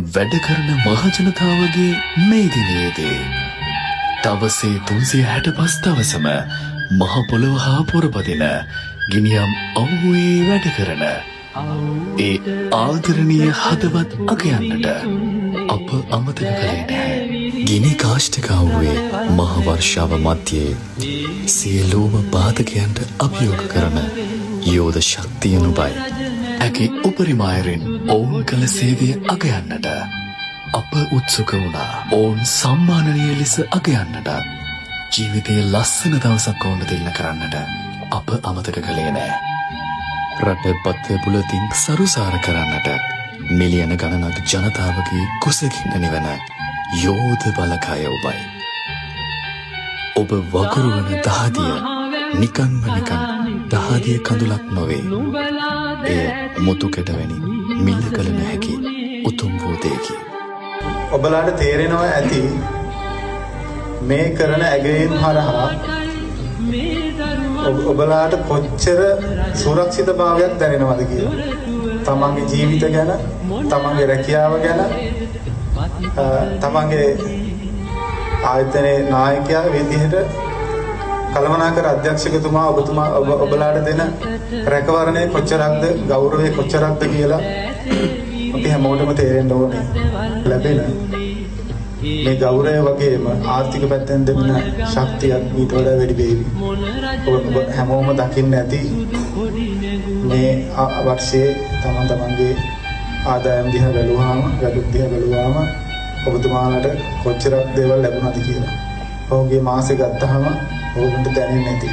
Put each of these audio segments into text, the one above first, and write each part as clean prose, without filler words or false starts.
වැඩ කරන මහජනතාවගේ මේ දිනයේදී දවසේ 365 දවසම මහ පොළොව හා පොරපදින ගිනියම් අවුවේ වැඩ කරන ඒ ආදරණීය හදවත් අගයන්නට අප අමතක කළේ නැහැ. ගිනි කාෂ්ඨක අවුවේ මහ වර්ෂාව මැදයේ සියලුම බාධකයන්ට අභියෝග කරන යෝධ ශක්තිය නුබයි. ඇගේ උපරිම අයුරින් ඔවුන් කළ සේවය අගයන්නට අප උත්සුක වුණා. ඔවුන් සම්මානනීය ලෙස අගයන්නට ජීවිතයේ ලස්සන දවසක් ඔවුන්ට දෙන්න කරන්නට අප අමතක කළේ නෑ. රටපත් පුලතින් සරුසාර කරන්නට මිලියන ගණනක් ජනතාවගේ කුසගින්න නිවන යෝධ බලකය ඔබයි. ඔබ වගුරුවන දහදිය නිකන්ම නිකන් දහදිය කඳුලක් නොවේ. එය මුතු කැටවැනි මිල කළ නොහැකි උතුම් වූ දෙයකි. ඔබලාට තේරෙනවා ඇති මේ කරන ඇගයීම් හරහා ඔබලාට කොච්චර සුරක්ෂිතභාවයක් දැනෙනවද කියලා. තමන්ගේ ජීවිත ගැන, තමන්ගේ රැකියාව ගැන, තමන්ගේ ආයතනයේ නායකයා විදිහට කළමනාකර අධ්‍යක්ෂකතුමා ඔබලාට දෙන රැකවරණය කොච්චරක්ද, ගෞරවය කොච්චරක්ද කියලා අපි හැමෝටම තේරෙන්න ඕනේ. ලැබෙන මේ ගෞරවය වගේම ආර්ථික පැත්තෙන් දෙන ශක්තියක් ඊට වඩා වැඩි වේවි. ඔබ හැමෝම දකින්න ඇති මේ වර්ෂයේ තමන්ගේ ආදායම් දිහා බැලුවාම, වැඩක් දිහා බැලුවාම ඔබතුමාලට කොච්චරක් දේවල් ලැබුණාද කියලා. ඔහුගේ මාසෙ ගත්තාම ඔබට දැනෙන්නේ නැති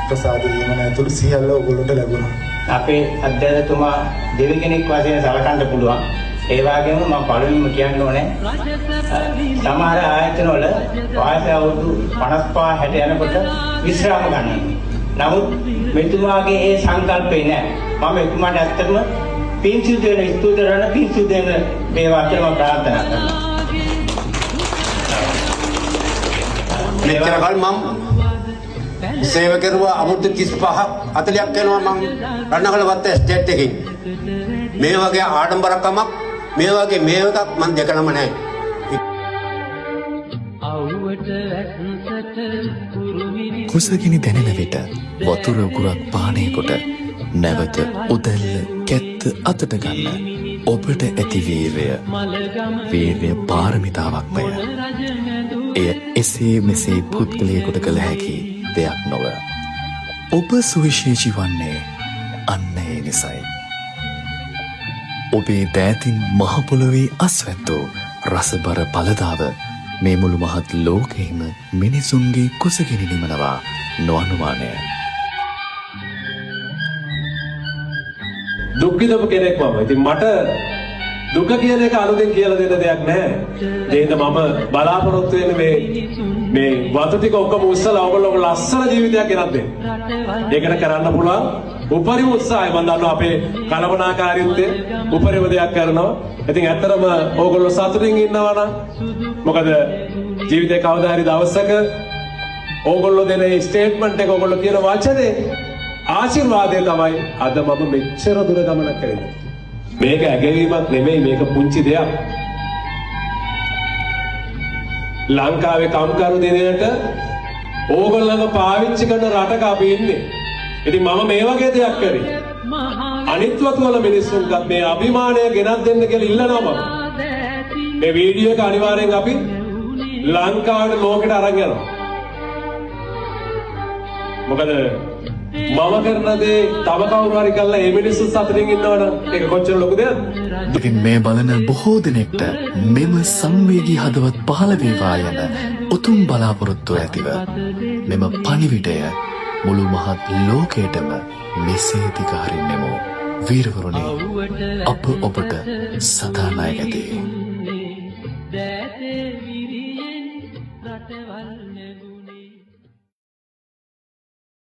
ප්‍රසාද දීම ඇතුළු සියල්ල ඔයගොල්ලන්ට ලැබුණා. අපේ අධ්‍යක්ෂකතුමා දෙවි කෙනෙක් වශයෙන් සලකන්න පුළුවන්. ඒ වගේම මම පළවෙනිම කියන්න ඕනේ සමහර ආයතන වල වාසය අවුරුදු 55 60 යනකොට විශ්‍රාම ගන්නවා. නමුත් මෙතුමාගේ ඒ සංකල්පේ නෑ. මම එතුමාට ඇත්තටම පින්සිදු වෙන ස්තුති කරන පින්සිදු වෙන මේ වාක්‍යය මම ප්‍රාර්ථනා කරනවා. මෙච්චර කල් මම සේව කරුවා අවුරුදු 35ක් 40ක් යනවා මම රණකලවත්ත ස්ටේට් එකකින්. මේ වගේ ආඩම්බරකමක් මේ වගේ මේවකක් මම දැකලම නැහැ. කුසගිනි දැනෙන විට වතුර උකුරක් පානය කොට නැවත උදැල්ල කැත්ත අතට ගන්න ඔබට ඇති වීර්යය පාරමිතාවක්මය. එය එසේ මෙසේ පුද්ගලයෙකුට කළ හැකි දෙයක් නොව. ඔබ සුවිශේෂී වන්නේ අන්න ඒ නිසයි. ඔබේ දෑතින් මහපොළොවේ අස්වැත්තෝ රසබර පලදාව මේ මුළු මහත් ලෝකෙහිම මිනිසුන්ගේ කුසගිනි නිමනවා නොඅනුමානය. දුක් විඳපු කෙනෙක් මම. ඉතින් මට දුක කියන එක අලුතෙන් කියලා දෙන්න දෙයක් නැහැ. ඒකද මම බලාපොරොත්තු වෙන්නේ මේ වතු ටික ඔක්කොම උස්සලා ඔයගොල්ලෝ ලස්සන ජීවිතයක් ගෙනත් දෙන්න. ඒකට කරන්න පුළුවන් උපරිම උත්සාහය මම දන්නවා අපේ කලබනාකාරීත්වය උපරිම දෙයක් කරනවා. ඉතින් ඇත්තටම ඕගොල්ලෝ සතුටින් ඉන්නවා නම් මොකද ජීවිතේ කවදා හරි දවසක ඕගොල්ලෝ දෙන මේ ස්ටේට්මන්ට් එක ඕගොල්ලෝ කියන වචනේ ආශිර්වාදය තමයි අද මම මෙච්චර දුර ගමනක් කරන්නේ. මේක ඇගවීමක් නෙමෙයි, මේක පුංචි දෙයක්. ලංකාවේ කම්කරු දිනයට ඕගොල්ලන්ව පාවිච්චි කරන රටක අපි ඉන්නේ. ඉතින් මම මේ වගේ දෙයක් කරේ. අනිත් වතුවල මිනිස්සුන්ට මේ අභිමානය ගෙනත් දෙන්න කියලා ඉල්ලනවා මම. මේ වීඩියෝ එක අනිවාර්යෙන් අපි ලංකාවට ලෝකෙට අරන් යනවා. මොකද මම කරන දේ තව කවුරු හරි කළා මේ මිනිස්සු සතුටින් ඉන්නවනම් ඒක කොච්චර ලොකු දෙයක්ද? ඉතින් මේ බලන බොහෝ දෙනෙක්ට මෙම සංවේගී හදවත් පහළ වේවා යන උතුම් බලාපොරොත්තු ඇතිව මෙම පණිවිඩය මුළු මහත් ලෝකයටම මෙසේ දිගහරින්නෙමු. වීරවරුනි, අප ඔබට සදා ණය ගැතේ.